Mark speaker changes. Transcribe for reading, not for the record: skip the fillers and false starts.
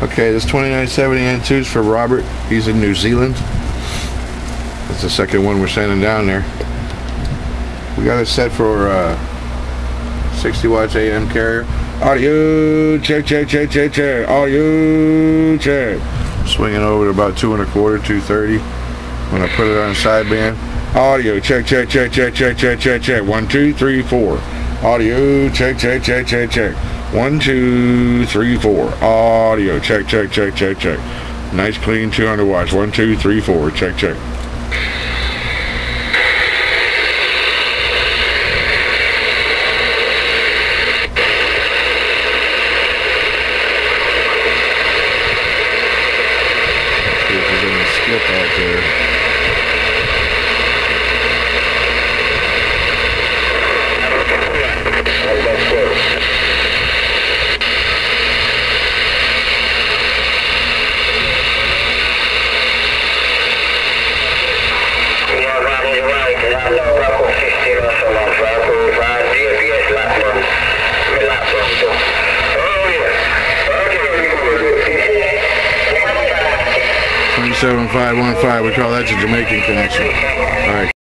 Speaker 1: Okay, this 2970 N2 is for Robert. He's in New Zealand. That's the second one we're sending down there. We got it set for 60 watts AM carrier. Audio check, check, check, check, check. Audio check. Swinging over to about 2 1/4, 230. When I put it on sideband. Audio check, check, check, check, check, check, check, check. 1 2 3 4. Audio check, check, check, check, check. 1 2 3 4. Audio check, check, check, check, check. Nice clean 200 watts. 1 2 3 4. Check, check. See if there's any skip out there. 27515. We call that the Jamaican connection. All right.